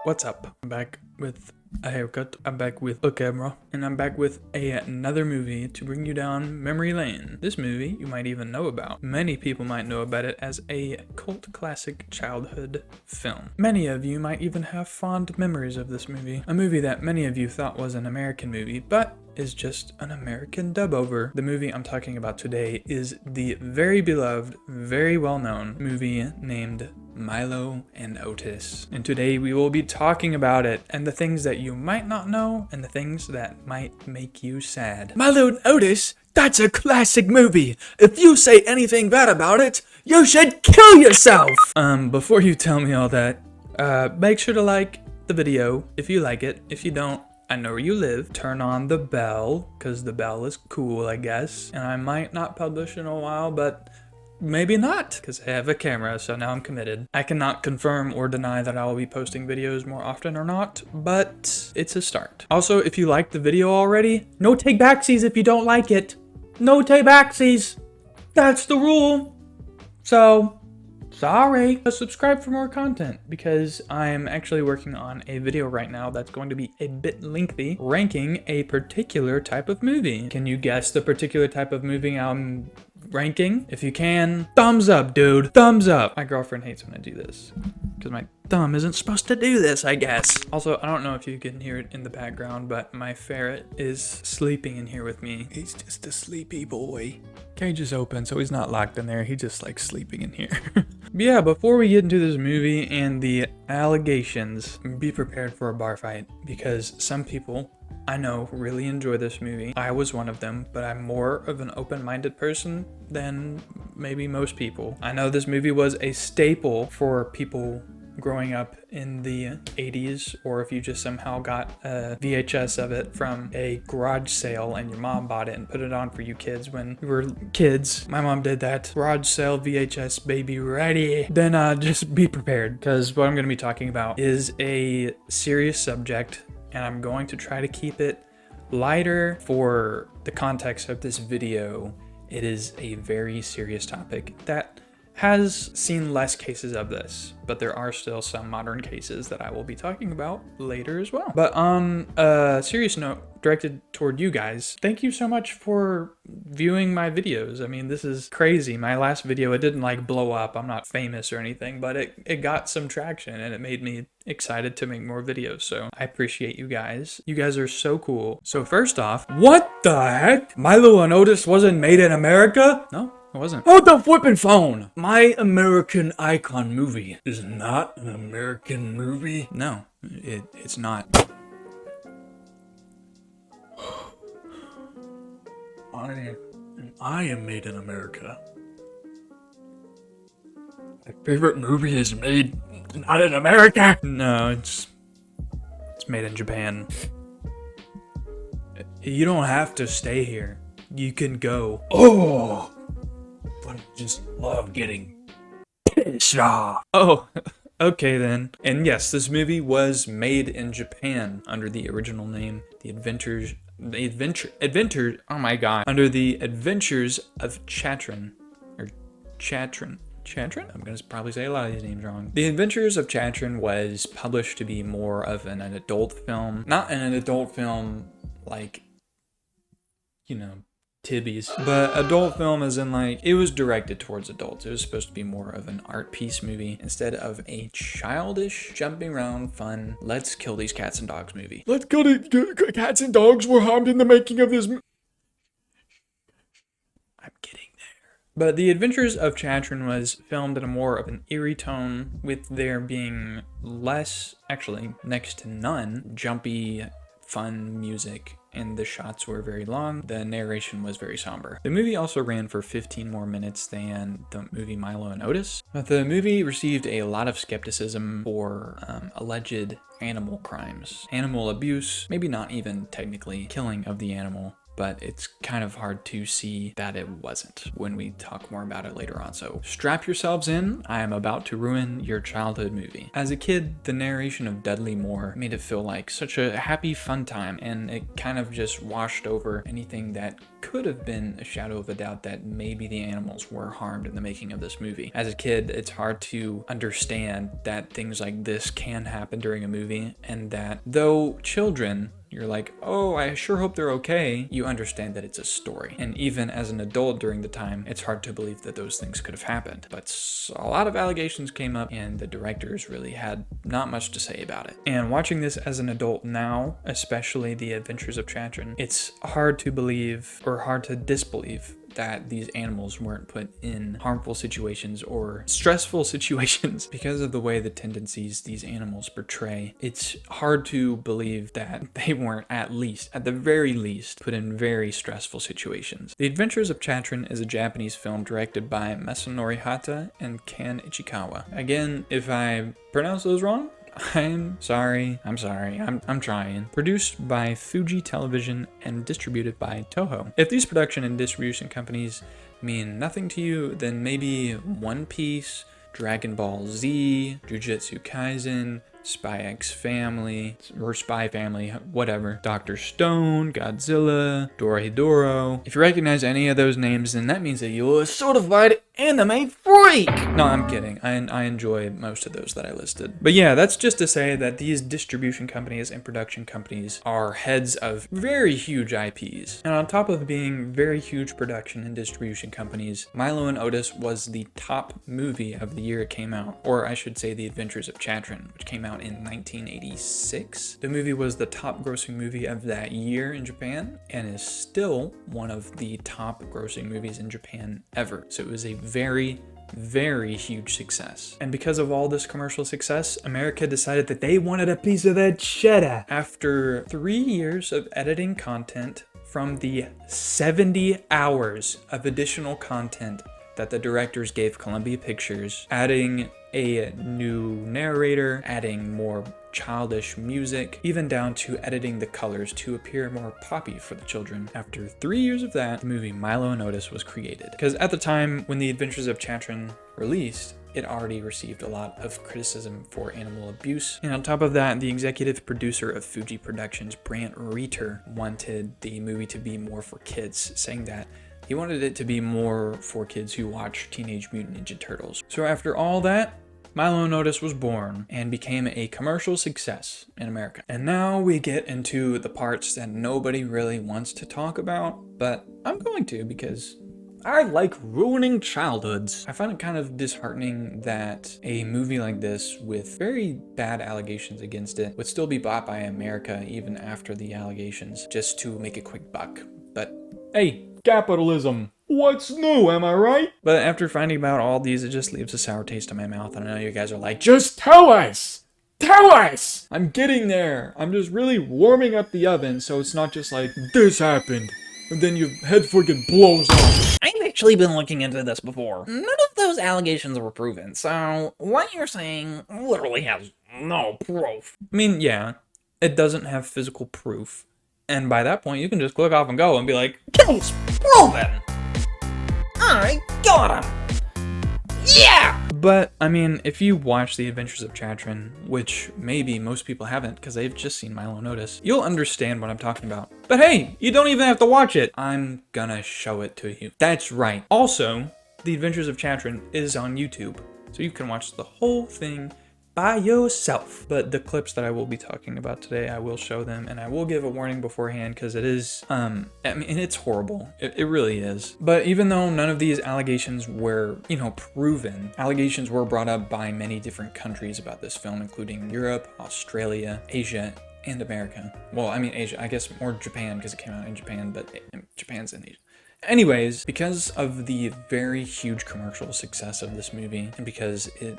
What's up? I'm back with a haircut, I'm back with a camera, and I'm back with another movie to bring you down memory lane. This movie you might even know about. Many people might know about it as a cult classic childhood film. Many of you might even have fond memories of this movie. A movie that many of you thought was an American movie, but is just an American dub over. The movie I'm talking about today is the very beloved, very well-known movie named Milo and Otis. And today we will be talking about it and the things that you might not know and the things that might make you sad. Milo and Otis? That's a classic movie. If you say anything bad about it, you should kill yourself. Before you tell me all that, make sure to like the video if you like it. If you don't, I know where you live. Turn on the bell, because the bell is cool, I guess. And I might not publish in a while, but maybe not, because I have a camera, so now I'm committed. I cannot confirm or deny that I will be posting videos more often or not, but it's a start. Also, if you liked the video already, no take backsies if you don't like it. No take backsies. That's the rule. So, sorry. Subscribe for more content, because I'm actually working on a video right now that's going to be a bit lengthy, ranking a particular type of movie. Can you guess the particular type of movie I'm ranking? If you can, thumbs up, dude. Thumbs up. My girlfriend hates when I do this, because my thumb isn't supposed to do this, I guess. Also, I don't know if you can hear it in the background, but my ferret is sleeping in here with me. He's just a sleepy boy. Cage is open, so he's not locked in there. He's just like sleeping in here. But yeah, before we get into this movie and the allegations, be prepared for a bar fight, because some people I know really enjoy this movie. I was one of them, but I'm more of an open-minded person than maybe most people. I know this movie was a staple for people growing up in the 80s, or if you just somehow got a VHS of it from a garage sale and your mom bought it and put it on for you kids when you were kids. My mom did that. Garage sale VHS, baby, ready. Then just be prepared, because what I'm going to be talking about is a serious subject, and I'm going to try to keep it lighter for the context of this video. It is a very serious topic that has seen less cases of this, but there are still some modern cases that I will be talking about later as well. But on a serious note, directed toward you guys, thank you so much for viewing my videos. I mean, this is crazy. My last video, it didn't like blow up. I'm not famous or anything, but it got some traction and it made me excited to make more videos. So I appreciate you guys. You guys are so cool. So first off, what the heck? Milo and Otis wasn't made in America? No. It wasn't. Hold the flippin' phone! My American Icon movie is not an American movie. No, it's not. I am made in America. My favorite movie is made not in America. No, it's made in Japan. You don't have to stay here. You can go. Oh! I just love getting pissed off. Oh, okay then. And yes, this movie was made in Japan under the original name, oh my god, under the Adventures of Chatran, or Chatran. I'm gonna probably say a lot of these names wrong. The Adventures of Chatran was published to be more of an adult film. Not an adult film like, you know, Tibbies, but adult film as in like, it was directed towards adults. It was supposed to be more of an art piece movie instead of a childish, jumping around, fun, let's kill these cats and dogs movie. Let's kill the cats and dogs were harmed in the making of this. I'm getting there. But The Adventures of Chatran was filmed in a more of an eerie tone, with there being less, actually next to none, jumpy, fun music, and the shots were very long. The narration was very somber. The movie also ran for 15 more minutes than the movie Milo and Otis, but the movie received a lot of skepticism for alleged animal crimes, animal abuse, maybe not even technically killing of the animal, but it's kind of hard to see that it wasn't when we talk more about it later on. So strap yourselves in. I am about to ruin your childhood movie. As a kid, the narration of Dudley Moore made it feel like such a happy, fun time, and it kind of just washed over anything that could have been a shadow of a doubt that maybe the animals were harmed in the making of this movie. As a kid, it's hard to understand that things like this can happen during a movie, and that though children, you're like, oh, I sure hope they're okay, you understand that it's a story. And even as an adult during the time, it's hard to believe that those things could have happened. But a lot of allegations came up, and the directors really had not much to say about it. And watching this as an adult now, especially The Adventures of Chatran, it's hard to believe, or hard to disbelieve, that these animals weren't put in harmful situations or stressful situations because of the way the tendencies these animals portray. It's hard to believe that they weren't at the very least, put in very stressful situations. The Adventures of Chatran is a Japanese film directed by Masanori Hata and Kan Ichikawa. Again, if I pronounce those wrong, I'm sorry. I'm trying. Produced by Fuji Television and distributed by Toho. If these production and distribution companies mean nothing to you, then maybe One Piece, Dragon Ball Z, Jujutsu Kaisen, Spy X Family, or Spy Family, whatever, Dr. Stone, Godzilla, Dorohedoro. If you recognize any of those names, then that means that you're a certified anime freak! No, I'm kidding. I enjoy most of those that I listed. But yeah, that's just to say that these distribution companies and production companies are heads of very huge IPs. And on top of being very huge production and distribution companies, Milo and Otis was the top movie of the year it came out. Or I should say The Adventures of Chatran, which came out in 1986. The movie was the top grossing movie of that year in Japan, and is still one of the top grossing movies in Japan ever. So it was a very, very huge success. And because of all this commercial success, America decided that they wanted a piece of that cheddar. After 3 years of editing content from the 70 hours of additional content that the directors gave Columbia Pictures, adding a new narrator, adding more childish music, even down to editing the colors to appear more poppy for the children. After 3 years of that, the movie Milo and Otis was created. Because at the time when The Adventures of Chatran released, it already received a lot of criticism for animal abuse. And on top of that, the executive producer of Fuji Productions, Brant Reiter, wanted the movie to be more for kids, saying that he wanted it to be more for kids who watch Teenage Mutant Ninja Turtles. So after all that, Milo and Otis was born and became a commercial success in America. And now we get into the parts that nobody really wants to talk about, but I'm going to because I like ruining childhoods. I find it kind of disheartening that a movie like this with very bad allegations against it would still be bought by America even after the allegations, just to make a quick buck. But hey, capitalism. What's new, am I right? But after finding about all these, it just leaves a sour taste in my mouth, and I know you guys are like, just tell us! Tell us! I'm getting there. I'm just really warming up the oven, so it's not just like, this happened, and then your head freaking blows off. I've actually been looking into this before. None of those allegations were proven, so what you're saying literally has no proof. I mean, yeah, it doesn't have physical proof, and by that point, you can just click off and go and be like, Case proven! I got him! Yeah! But, I mean, if you watch The Adventures of Chatran, which maybe most people haven't because they've just seen Milo and Otis, you'll understand what I'm talking about. But hey, you don't even have to watch it. I'm gonna show it to you. That's right. Also, The Adventures of Chatran is on YouTube, so you can watch the whole thing by yourself. But the clips that I will be talking about today, I will show them, and I will give a warning beforehand because it is, I mean, it's horrible. It really is. But even though none of these allegations were, proven, allegations were brought up by many different countries about this film, including Europe, Australia, Asia, and America. Well, I mean, Asia, I guess more Japan because it came out in Japan, but Japan's in Asia. Anyways, because of the very huge commercial success of this movie, and because it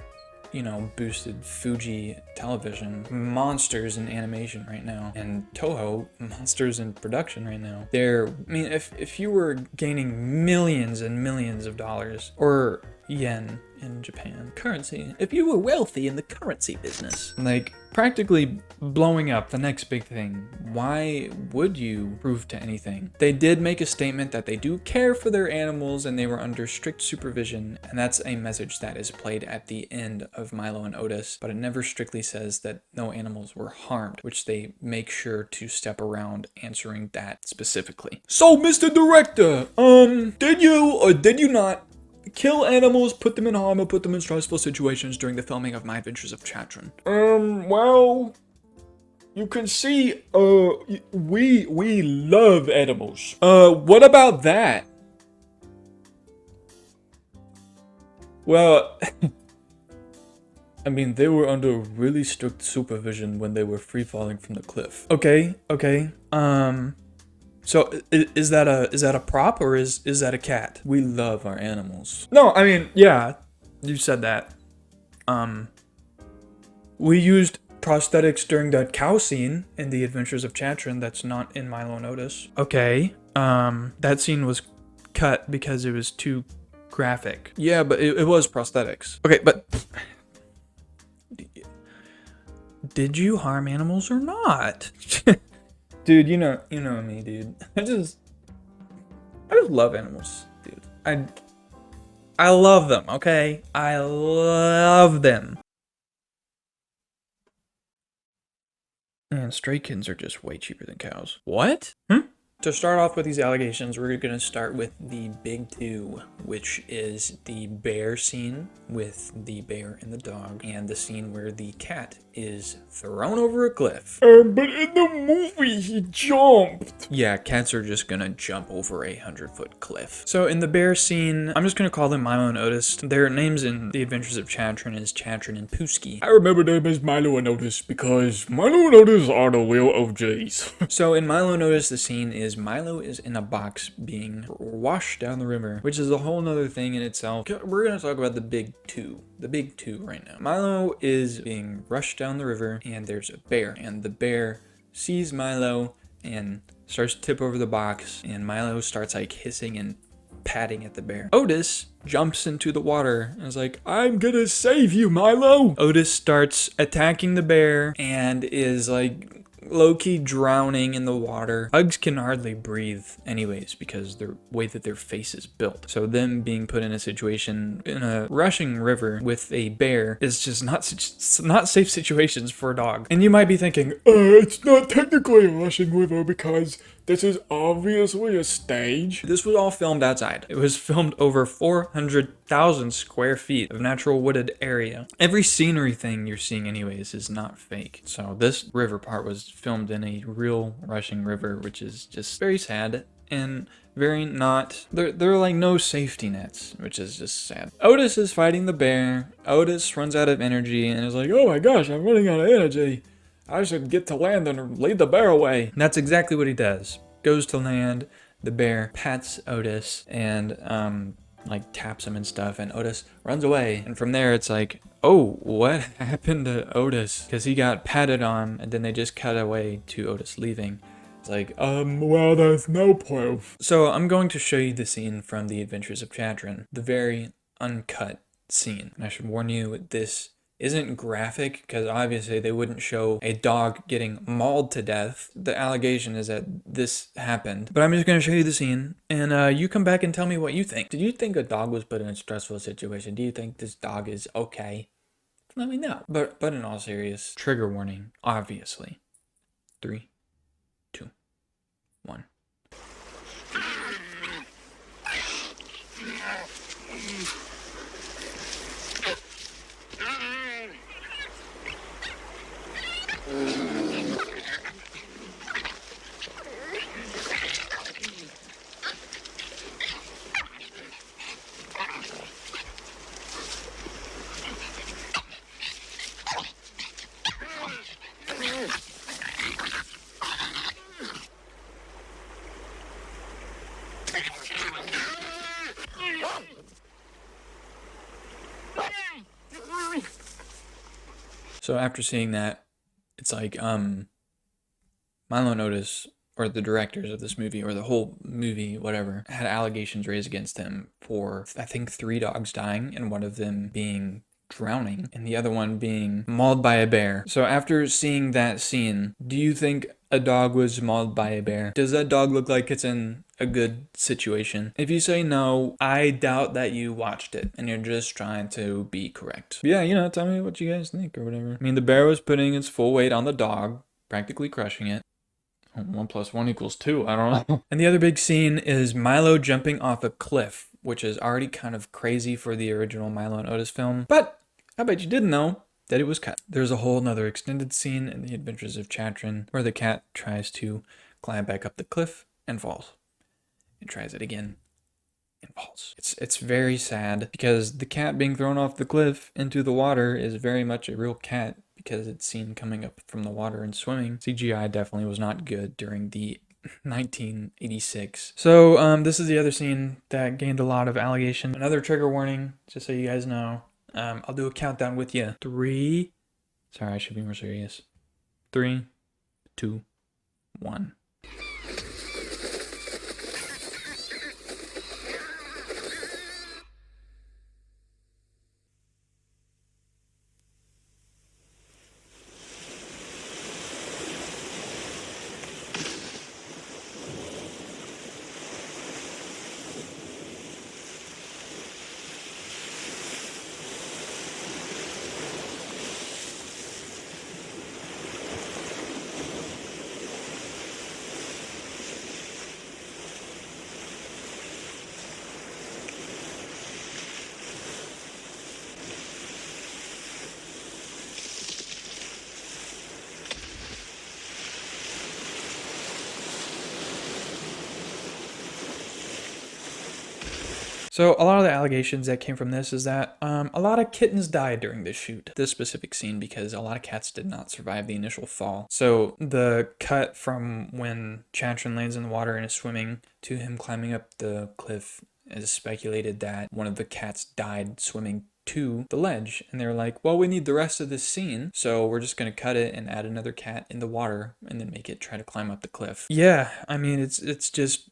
boosted Fuji Television, monsters in animation right now, and Toho, monsters in production right now. If you were gaining millions and millions of dollars, or yen in Japan. Currency. If you were wealthy in the currency business. Like, practically blowing up, the next big thing. Why would you prove to anything? They did make a statement that they do care for their animals and they were under strict supervision, and that's a message that is played at the end of Milo and Otis, but it never strictly says that no animals were harmed, which they make sure to step around answering that specifically. So, Mr. Director, did you or did you not kill animals, put them in harm, or put them in stressful situations during the filming of My Adventures of Chatran? Well, you can see, we love animals. What about that? Well, I mean, they were under really strict supervision when they were free falling from the cliff. Okay. So is that a prop or is that a cat? We love our animals. No, I mean, yeah, you said that. We used prosthetics during that cow scene in The Adventures of Chatran that's not in Milo and Otis. Okay. That scene was cut because it was too graphic. Yeah, but it was prosthetics. Okay, but did you harm animals or not? Dude, you know me, dude. I just love animals, dude. I love them, okay? I love them. And stray kittens are just way cheaper than cows. What? To start off with these allegations, we're going to start with the big two, which is the bear scene with the bear and the dog, and the scene where the cat is thrown over a cliff. But in the movie, he jumped. Yeah, cats are just gonna jump over a 100-foot cliff. So in the bear scene, I'm just gonna call them Milo and Otis. Their names in The Adventures of Chatran is Chatran and Pusky. I remember them as Milo and Otis because Milo and Otis are the real OGs. So in Milo and Otis, the scene is Milo is in a box being washed down the river, which is a whole nother thing in itself. We're gonna talk about the big two right now. Milo is being rushed down the river and there's a bear, and the bear sees Milo and starts to tip over the box, and Milo starts like hissing and patting at the bear. Otis jumps into the water and is like, I'm gonna save you, Milo. Otis starts attacking the bear and is like low-key drowning in the water. Pugs can hardly breathe anyways because the way that their face is built. So them being put in a situation in a rushing river with a bear is just not safe situations for a dog. And you might be thinking, It's not technically a rushing river because this is obviously a stage. this was all filmed outside. It was filmed over 400,000 square feet of natural wooded area. Every scenery thing you're seeing anyways is not fake. So this river part was filmed in a real rushing river, which is just very sad and very not, there are like no safety nets, which is just sad. Otis is fighting the bear. Otis runs out of energy and is like, Oh my gosh, I'm running out of energy. I should get to land and lead the bear away. and that's exactly what he does. Goes to land, the bear pats Otis and like taps him and stuff, and Otis runs away. And from there it's like, oh, what happened to Otis? Because he got patted on, and then they just cut away to Otis leaving. It's like, Well, there's no proof. so I'm going to show you the scene from The Adventures of Chatran, the very uncut scene. And I should warn you, this isn't graphic because obviously they wouldn't show a dog getting mauled to death. The allegation is that this happened. But I'm just going to show you the scene, and you come back and tell me what you think. Did you think a dog was put in a stressful situation? Do you think this dog is okay? Let me know. But in all seriousness, trigger warning, obviously. 3, 2, 1. So after seeing that, it's like, Milo and Otis or the directors of this movie, or the whole movie, whatever, had allegations raised against him for, I think, 3 dogs dying, and one of them being drowning, and the other one being mauled by a bear. So after seeing that scene, do you think a dog was mauled by a bear? Does that dog look like it's in a good situation? If you say no, I doubt that you watched it, and you're just trying to be correct. But yeah, tell me what you guys think, or whatever. I mean, the bear was putting its full weight on the dog, practically crushing it. 1 + 1 = 2, I don't know. And the other big scene is Milo jumping off a cliff, which is already kind of crazy for the original Milo and Otis film. But I bet you didn't know that it was cut. There's a whole nother extended scene in The Adventures of Chatran where the cat tries to climb back up the cliff and falls. And tries it again and falls. It's very sad because the cat being thrown off the cliff into the water is very much a real cat, because it's seen coming up from the water and swimming. CGI definitely was not good during the 1986. So this is the other scene that gained a lot of allegations. Another trigger warning, just so you guys know. I'll do a countdown with you. 3. Sorry, I should be more serious. 3, 2, 1. So a lot of the allegations that came from this is that a lot of kittens died during this shoot, this specific scene, because a lot of cats did not survive the initial fall. So the cut from when Chatran lands in the water and is swimming to him climbing up the cliff is speculated that one of the cats died swimming to the ledge, and they're like, well, we need the rest of this scene, so we're just gonna cut it and add another cat in the water and then make it try to climb up the cliff. Yeah, I mean, it's just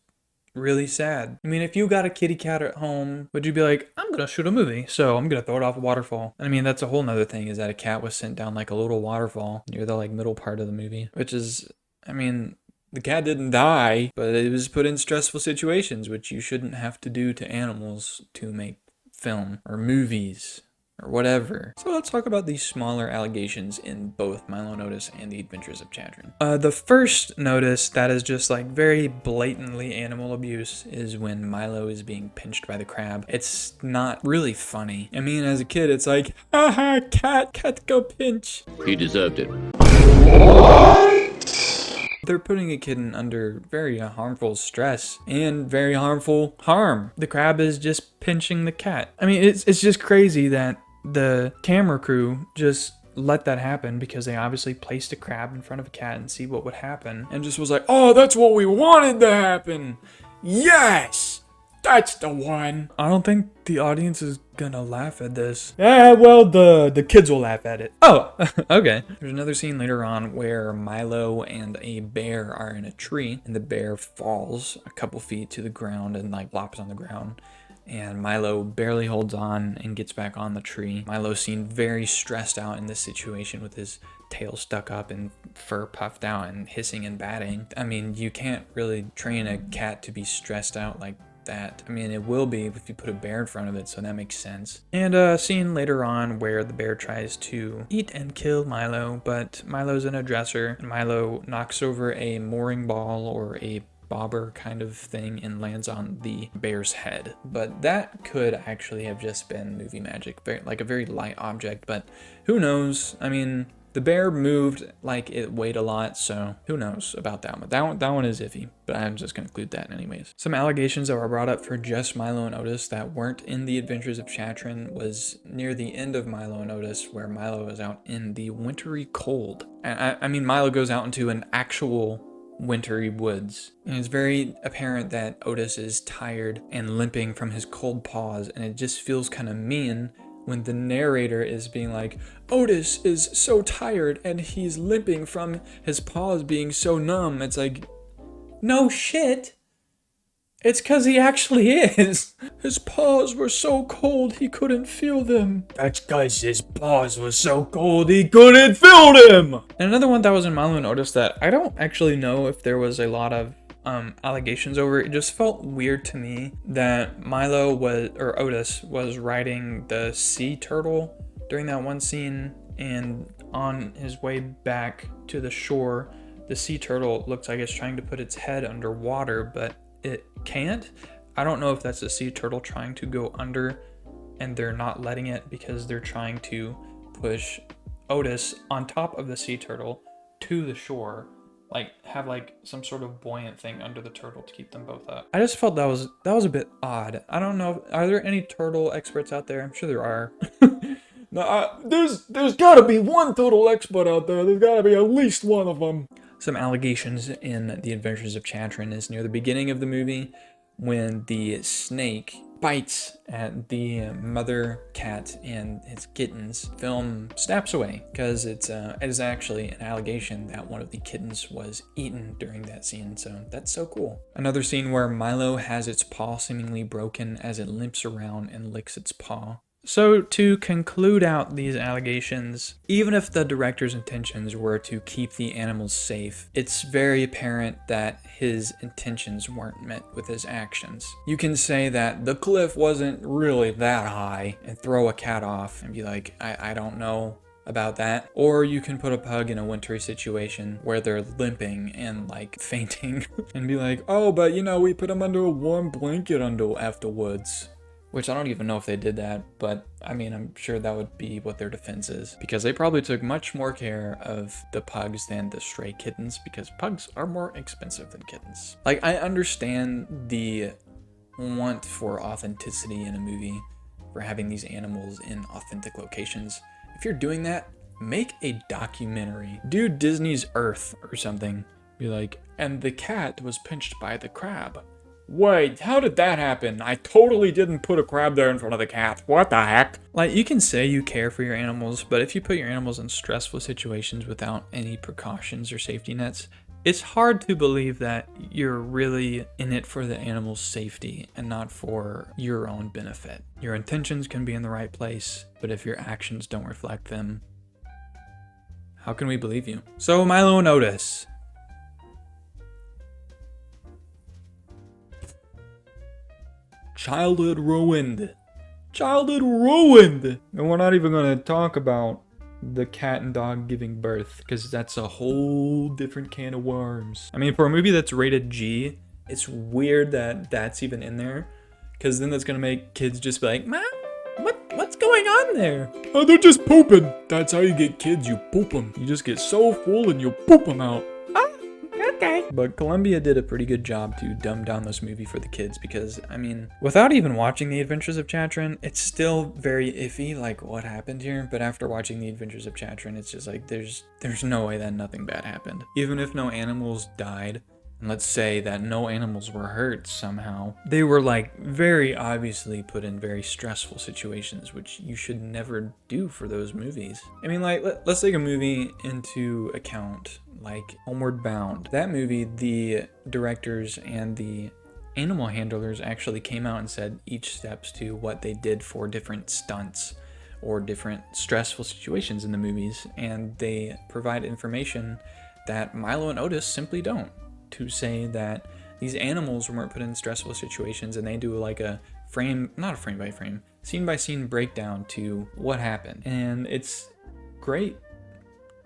really sad. I mean, if you got a kitty cat at home, would you be like, I'm gonna shoot a movie, so I'm gonna throw it off a waterfall? And I mean, that's a whole nother thing, is that a cat was sent down like a little waterfall near the like middle part of the movie, which is, I mean, the cat didn't die, but it was put in stressful situations, which you shouldn't have to do to animals to make film or movies or whatever. So let's talk about these smaller allegations in both Milo and Otis and The Adventures of Chatran. The first notice that is just like very blatantly animal abuse is when Milo is being pinched by the crab. It's not really funny. I mean, as a kid, it's like, haha, cat go pinch. He deserved it. They're putting a kitten under very harmful stress and very harmful harm. The crab is just pinching the cat. I mean, it's just crazy that the camera crew just let that happen, because they obviously placed a crab in front of a cat and see what would happen, and just was like, oh, that's what we wanted to happen. Yes! That's the one. I don't think the audience is gonna laugh at this. Yeah, well, the kids will laugh at it. Oh, okay. There's another scene later on where Milo and a bear are in a tree, and the bear falls a couple feet to the ground and like flops on the ground. And Milo barely holds on and gets back on the tree. Milo seemed very stressed out in this situation with his tail stuck up and fur puffed out and hissing and batting. I mean, you can't really train a cat to be stressed out like that. I mean, it will be if you put a bear in front of it, so that makes sense. And a scene later on where the bear tries to eat and kill Milo, but Milo's in a dresser, and Milo knocks over a mooring ball or a bobber kind of thing and lands on the bear's head. But that could actually have just been movie magic, like a very light object, but who knows? I mean, the bear moved like it weighed a lot, so who knows about that one. That one is iffy, but I'm just gonna include that anyways. Some allegations that were brought up for just Milo and Otis that weren't in The Adventures of Chatran was near the end of Milo and Otis, where Milo is out in the wintry cold. I mean, Milo goes out into an actual wintry woods, and it's very apparent that Otis is tired and limping from his cold paws, and it just feels kind of mean when the narrator is being like, Otis is so tired and he's limping from his paws being so numb. It's like, No shit. It's because he actually is. His paws were so cold he couldn't feel them. That's because his paws were so cold he couldn't feel them. And another one that was in Milo and Otis that I don't actually know if there was a lot of allegations over. It just felt weird to me that Otis was riding the sea turtle during that one scene, and on his way back to the shore, the sea turtle looks like it's trying to put its head underwater, but it can't. I don't know if that's a sea turtle trying to go under and they're not letting it because they're trying to push Otis on top of the sea turtle to the shore, like have like some sort of buoyant thing under the turtle to keep them both up. I just felt that was a bit odd. I don't know. Are there any turtle experts out there? I'm sure there are. No, there's gotta be one turtle expert out there. There's gotta be at least one of them. Some allegations in The Adventures of Chatran is near the beginning of the movie when the snake bites at the mother cat and its kittens. Film snaps away because it is actually an allegation that one of the kittens was eaten during that scene, so that's so cool. Another scene where Milo has its paw seemingly broken as it limps around and licks its paw. So to conclude out these allegations, even if the director's intentions were to keep the animals safe, it's very apparent that his intentions weren't met with his actions. You can say that the cliff wasn't really that high and throw a cat off and be like, I don't know about that. Or you can put a pug in a wintry situation where they're limping and like fainting and be like, oh, but you know, we put them under a warm blanket afterwards. Which I don't even know if they did that, but I mean, I'm sure that would be what their defense is. Because they probably took much more care of the pugs than the stray kittens, because pugs are more expensive than kittens. Like, I understand the want for authenticity in a movie, for having these animals in authentic locations. If you're doing that, make a documentary. Do Disney's Earth or something. Be like, and the cat was pinched by the crab. Wait, how did that happen? I totally didn't put a crab there in front of the cat. What the heck? Like, you can say you care for your animals, but if you put your animals in stressful situations without any precautions or safety nets, it's hard to believe that you're really in it for the animal's safety and not for your own benefit. Your intentions can be in the right place, but if your actions don't reflect them, how can we believe you? So, Milo and Otis. Childhood ruined. Childhood ruined! And we're not even gonna talk about the cat and dog giving birth, because that's a whole different can of worms. I mean, for a movie that's rated G, it's weird that that's even in there, because then that's gonna make kids just be like, Mom, what's going on there? Oh, they're just pooping. That's how you get kids, you poop them. You just get so full and you poop them out. Okay. But Columbia did a pretty good job to dumb down this movie for the kids because, I mean, without even watching The Adventures of Chatran, it's still very iffy, like, what happened here? But after watching The Adventures of Chatran, it's just like, there's no way that nothing bad happened. Even if no animals died, and let's say that no animals were hurt somehow, they were, like, very obviously put in very stressful situations, which you should never do for those movies. I mean, like, let's take a movie into account, like Homeward Bound. That movie, the directors and the animal handlers actually came out and said each steps to what they did for different stunts or different stressful situations in the movies, and they provide information that Milo and Otis simply don't, to say that these animals weren't put in stressful situations, and they do like a not a frame by frame, scene by scene breakdown to what happened, and it's great.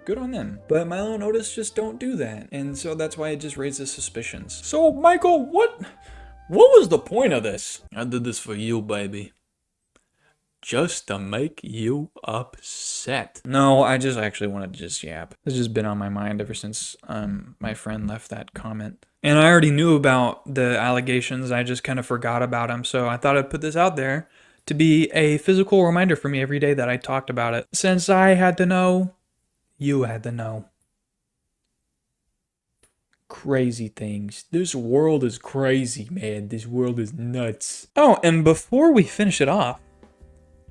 Good on them. But Milo and Otis just don't do that. And so that's why it just raises suspicions. So, Michael, what was the point of this? I did this for you, baby. Just to make you upset. No, I just actually wanted to just yap. It's just been on my mind ever since my friend left that comment. And I already knew about the allegations. I just kind of forgot about them. So I thought I'd put this out there to be a physical reminder for me every day that I talked about it. Since I had to know, you had to know. Crazy things. This world is crazy, man. This world is nuts. Oh, and before we finish it off,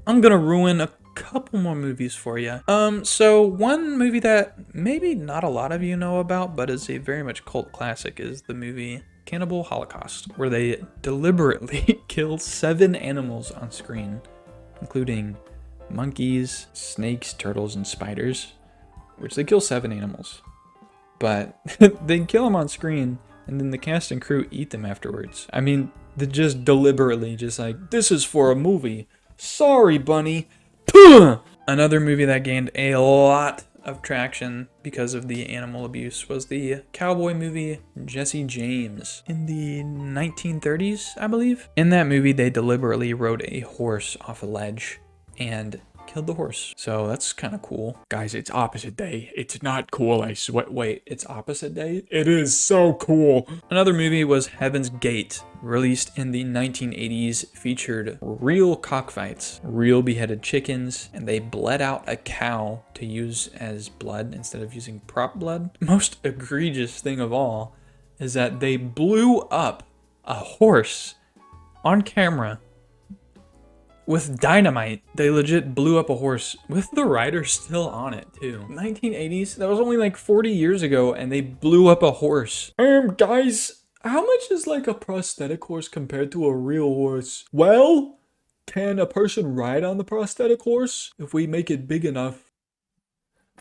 I'm gonna ruin a couple more movies for you. So one movie that maybe not a lot of you know about, but is a very much cult classic, is the movie Cannibal Holocaust, where they deliberately kill 7 animals on screen, including monkeys, snakes, turtles, and spiders, which they kill 7 animals. But they kill them on screen, and then the cast and crew eat them afterwards. I mean, they just deliberately, just like, this is for a movie. Sorry, bunny. Puh! Another movie that gained a lot of traction because of the animal abuse was the cowboy movie Jesse James in the 1930s, I believe. In that movie, they deliberately rode a horse off a ledge and killed the horse. So that's kind of cool. Guys, it's opposite day. It's not cool, I swear. Wait, it's opposite day? It is so cool. Another movie was Heaven's Gate, released in the 1980s, featured real cockfights, real beheaded chickens, and they bled out a cow to use as blood instead of using prop blood. Most egregious thing of all is that they blew up a horse on camera with dynamite. They legit blew up a horse with the rider still on it too. 1980s, that was only like 40 years ago, and they blew up a horse. Guys, how much is like a prosthetic horse compared to a real horse? Well, can a person ride on the prosthetic horse if we make it big enough?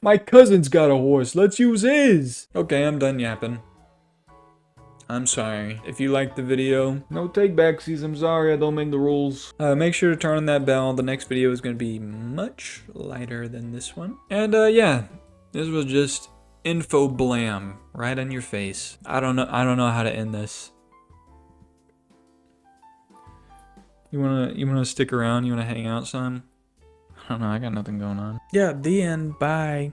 My cousin's got a horse. Let's use his. Okay, I'm done yapping. I'm sorry. If you liked the video, No take backsies. I'm sorry. I don't make the rules. make sure to turn on that bell. The next video is going to be much lighter than this one. And yeah, this was just info blam right on your face. I don't know how to end this. You wanna stick around? You wanna hang out, son? I don't know. I got nothing going on. Yeah, the end. Bye.